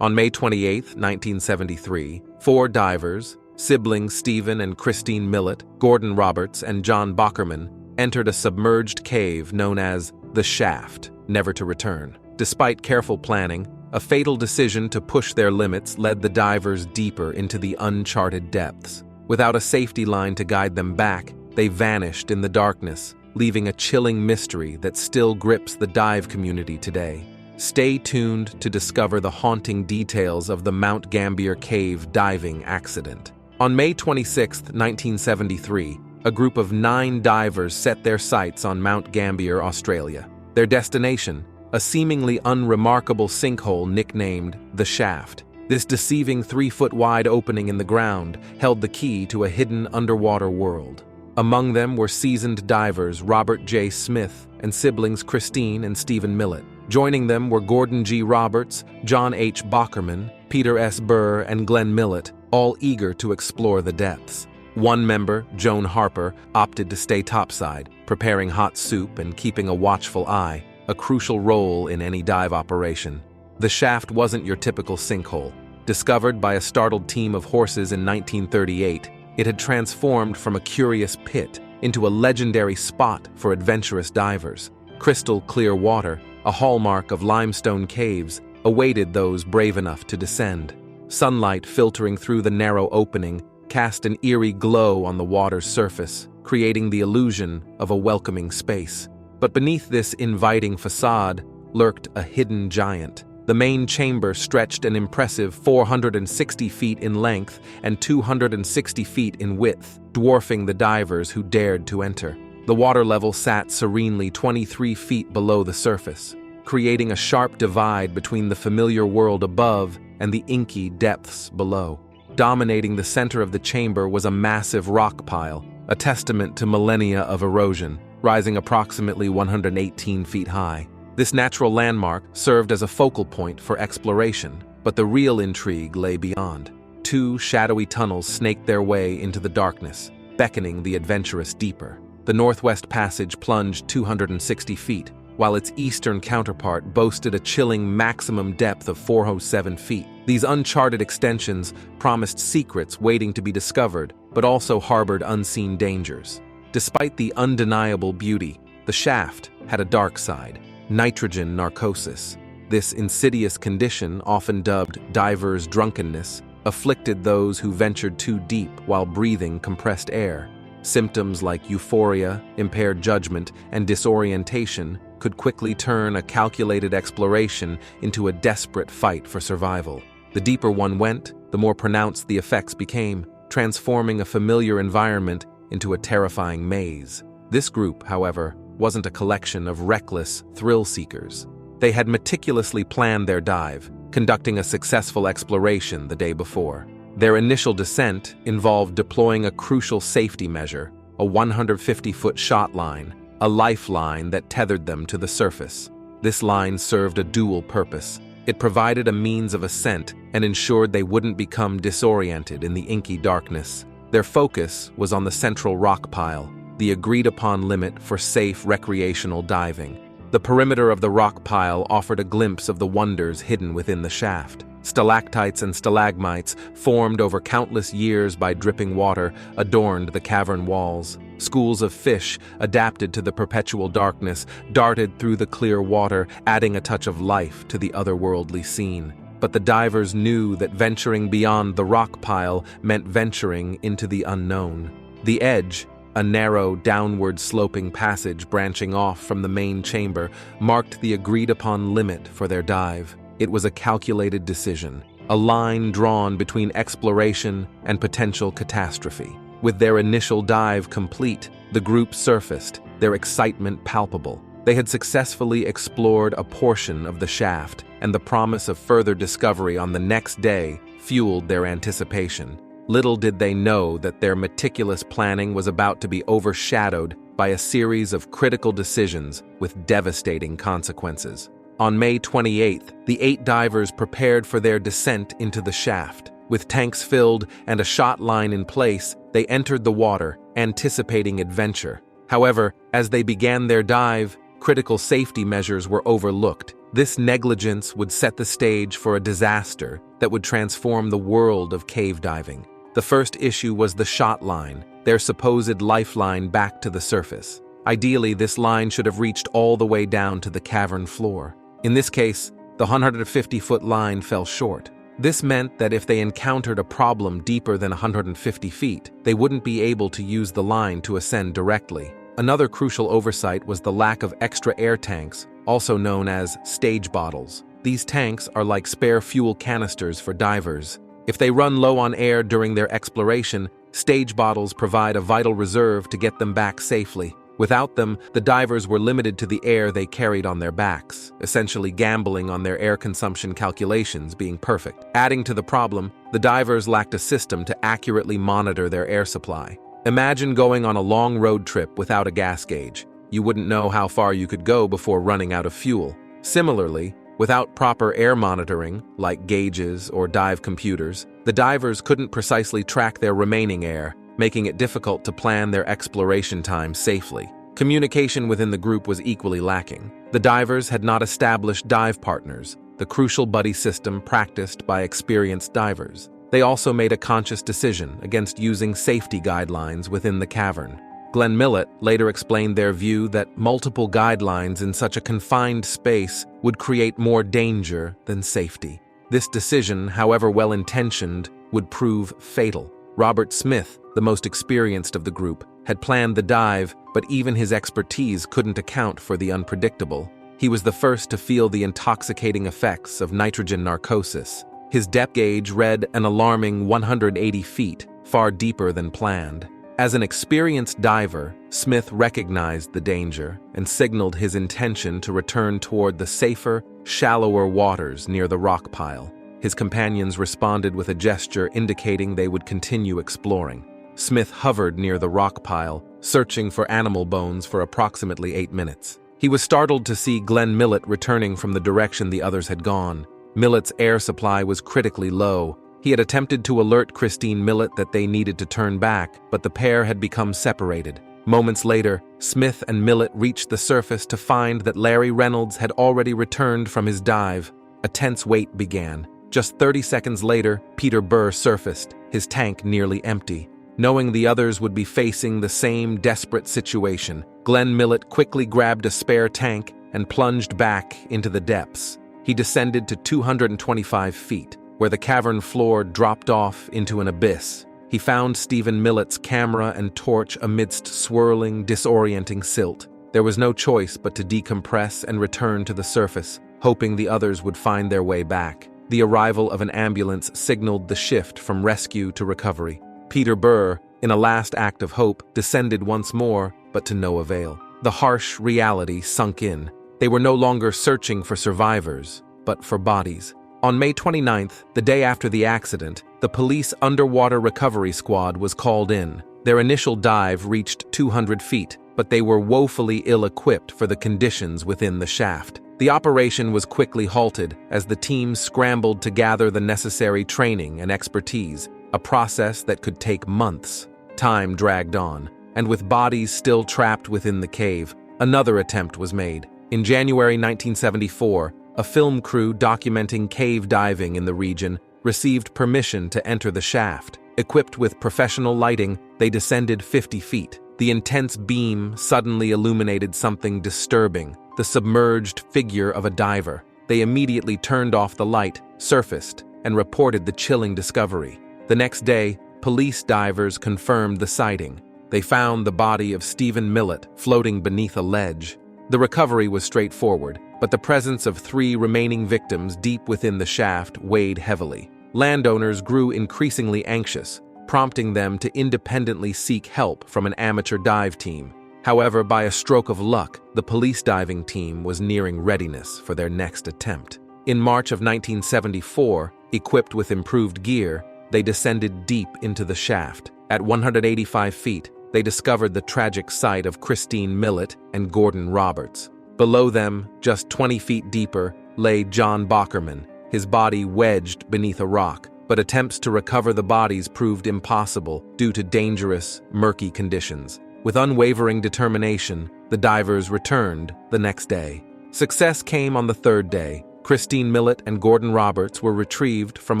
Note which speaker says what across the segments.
Speaker 1: On May 28, 1973, 4 divers, siblings Stephen and Christine Millott, Gordon Roberts, and John Bockerman, entered a submerged cave known as the Shaft, never to return. Despite careful planning, a fatal decision to push their limits led the divers deeper into the uncharted depths. Without a safety line to guide them back, they vanished in the darkness, leaving a chilling mystery that still grips the dive community today. Stay tuned to discover the haunting details of the Mount Gambier cave diving accident. On May 26, 1973, a group of 9 divers set their sights on Mount Gambier, Australia. Their destination, a seemingly unremarkable sinkhole nicknamed the Shaft. This deceiving 3-foot-wide opening in the ground held the key to a hidden underwater world. Among them were seasoned divers Robert J. Smith and siblings Christine and Stephen Millott. Joining them were Gordon G. Roberts, John H. Bockerman, Peter S. Burr, and Glenn Millott, all eager to explore the depths. One member, Joan Harper, opted to stay topside, preparing hot soup and keeping a watchful eye, a crucial role in any dive operation. The Shaft wasn't your typical sinkhole. Discovered by a startled team of horses in 1938, it had transformed from a curious pit into a legendary spot for adventurous divers. Crystal clear water, a hallmark of limestone caves, awaited those brave enough to descend. Sunlight filtering through the narrow opening cast an eerie glow on the water's surface, creating the illusion of a welcoming space. But beneath this inviting facade lurked a hidden giant. The main chamber stretched an impressive 460 feet in length and 260 feet in width, dwarfing the divers who dared to enter. The water level sat serenely 23 feet below the surface, creating a sharp divide between the familiar world above and the inky depths below. Dominating the center of the chamber was a massive rock pile, a testament to millennia of erosion, rising approximately 118 feet high. This natural landmark served as a focal point for exploration, but the real intrigue lay beyond. 2 shadowy tunnels snaked their way into the darkness, beckoning the adventurous deeper. The Northwest Passage plunged 260 feet, while its eastern counterpart boasted a chilling maximum depth of 407 feet. These uncharted extensions promised secrets waiting to be discovered, but also harbored unseen dangers. Despite the undeniable beauty, the Shaft had a dark side: nitrogen narcosis. This insidious condition, often dubbed divers' drunkenness, afflicted those who ventured too deep while breathing compressed air. Symptoms like euphoria, impaired judgment, and disorientation could quickly turn a calculated exploration into a desperate fight for survival. The deeper one went, the more pronounced the effects became, transforming a familiar environment into a terrifying maze. This group, however, wasn't a collection of reckless thrill-seekers. They had meticulously planned their dive, conducting a successful exploration the day before. Their initial descent involved deploying a crucial safety measure, a 150-foot shot line, a lifeline that tethered them to the surface. This line served a dual purpose. It provided a means of ascent and ensured they wouldn't become disoriented in the inky darkness. Their focus was on the central rock pile, the agreed-upon limit for safe recreational diving. The perimeter of the rock pile offered a glimpse of the wonders hidden within the shaft. Stalactites and stalagmites, formed over countless years by dripping water, adorned the cavern walls. Schools of fish, adapted to the perpetual darkness, darted through the clear water, adding a touch of life to the otherworldly scene. But the divers knew that venturing beyond the rock pile meant venturing into the unknown. The edge, a narrow, downward-sloping passage branching off from the main chamber, marked the agreed-upon limit for their dive. It was a calculated decision, a line drawn between exploration and potential catastrophe. With their initial dive complete, the group surfaced, their excitement palpable. They had successfully explored a portion of the shaft, and the promise of further discovery on the next day fueled their anticipation. Little did they know that their meticulous planning was about to be overshadowed by a series of critical decisions with devastating consequences. On May 28th, the 8 divers prepared for their descent into the shaft. With tanks filled and a shot line in place, they entered the water, anticipating adventure. However, as they began their dive, critical safety measures were overlooked. This negligence would set the stage for a disaster that would transform the world of cave diving. The first issue was the shot line, their supposed lifeline back to the surface. Ideally, this line should have reached all the way down to the cavern floor. In this case, the 150-foot line fell short. This meant that if they encountered a problem deeper than 150 feet, they wouldn't be able to use the line to ascend directly. Another crucial oversight was the lack of extra air tanks, also known as stage bottles. These tanks are like spare fuel canisters for divers. If they run low on air during their exploration, stage bottles provide a vital reserve to get them back safely. Without them, the divers were limited to the air they carried on their backs, essentially gambling on their air consumption calculations being perfect. Adding to the problem, the divers lacked a system to accurately monitor their air supply. Imagine going on a long road trip without a gas gauge. You wouldn't know how far you could go before running out of fuel. Similarly, without proper air monitoring, like gauges or dive computers, the divers couldn't precisely track their remaining air, making it difficult to plan their exploration time safely. Communication within the group was equally lacking. The divers had not established dive partners, the crucial buddy system practiced by experienced divers. They also made a conscious decision against using safety guidelines within the cavern. Glenn Millott later explained their view that multiple guidelines in such a confined space would create more danger than safety. This decision, however well-intentioned, would prove fatal. Robert Smith, the most experienced of the group, had planned the dive, but even his expertise couldn't account for the unpredictable. He was the first to feel the intoxicating effects of nitrogen narcosis. His depth gauge read an alarming 180 feet, far deeper than planned. As an experienced diver, Smith recognized the danger and signaled his intention to return toward the safer, shallower waters near the rock pile. His companions responded with a gesture indicating they would continue exploring. Smith hovered near the rock pile, searching for animal bones for approximately 8 minutes. He was startled to see Glenn Millott returning from the direction the others had gone. Millett's air supply was critically low. He had attempted to alert Christine Millott that they needed to turn back, but the pair had become separated. Moments later, Smith and Millott reached the surface to find that Larry Reynolds had already returned from his dive. A tense wait began. Just 30 seconds later, Peter Burr surfaced, his tank nearly empty. Knowing the others would be facing the same desperate situation, Glenn Millott quickly grabbed a spare tank and plunged back into the depths. He descended to 225 feet, where the cavern floor dropped off into an abyss. He found Stephen Millott's camera and torch amidst swirling, disorienting silt. There was no choice but to decompress and return to the surface, hoping the others would find their way back. The arrival of an ambulance signaled the shift from rescue to recovery. Peter Burr, in a last act of hope, descended once more, but to no avail. The harsh reality sunk in. They were no longer searching for survivors, but for bodies. On May 29th, the day after the accident, the police underwater recovery squad was called in. Their initial dive reached 200 feet, but they were woefully ill-equipped for the conditions within the shaft. The operation was quickly halted as the team scrambled to gather the necessary training and expertise, a process that could take months. Time dragged on, and with bodies still trapped within the cave, another attempt was made. In January 1974, a film crew documenting cave diving in the region received permission to enter the shaft. Equipped with professional lighting, they descended 50 feet. The intense beam suddenly illuminated something disturbing, the submerged figure of a diver. They immediately turned off the light, surfaced, and reported the chilling discovery. The next day, police divers confirmed the sighting. They found the body of Stephen Millott floating beneath a ledge. The recovery was straightforward, but the presence of 3 remaining victims deep within the shaft weighed heavily. Landowners grew increasingly anxious, prompting them to independently seek help from an amateur dive team. However, by a stroke of luck, the police diving team was nearing readiness for their next attempt. In March of 1974, equipped with improved gear, they descended deep into the shaft. At 185 feet, they discovered the tragic sight of Christine Millott and Gordon Roberts. Below them, just 20 feet deeper, lay John Bockerman, his body wedged beneath a rock. But attempts to recover the bodies proved impossible due to dangerous, murky conditions. With unwavering determination, The divers returned the next day. Success came on the third day. Christine Millott and Gordon Roberts were retrieved from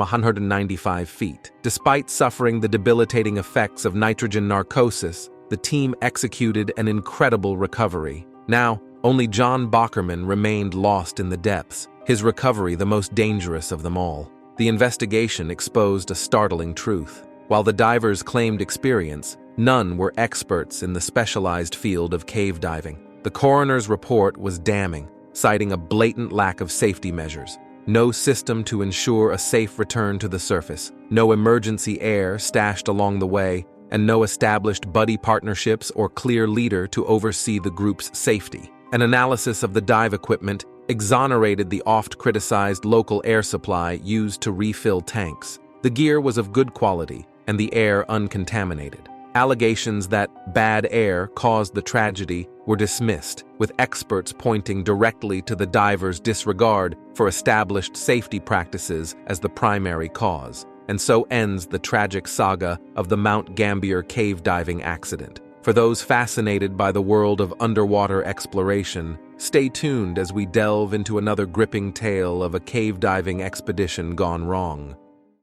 Speaker 1: 195 feet. Despite suffering the debilitating effects of nitrogen narcosis, the team executed an incredible recovery. Now, only John Bockerman remained lost in the depths, his recovery the most dangerous of them all. The investigation exposed a startling truth. While the divers claimed experience, none were experts in the specialized field of cave diving. The coroner's report was damning, citing a blatant lack of safety measures. No system to ensure a safe return to the surface, no emergency air stashed along the way, and no established buddy partnerships or clear leader to oversee the group's safety. An analysis of the dive equipment exonerated the oft-criticized local air supply used to refill tanks. The gear was of good quality, and the air uncontaminated. Allegations that bad air caused the tragedy were dismissed, with experts pointing directly to the divers' disregard for established safety practices as the primary cause. And so ends the tragic saga of the Mount Gambier cave diving accident. For those fascinated by the world of underwater exploration, stay tuned as we delve into another gripping tale of a cave diving expedition gone wrong.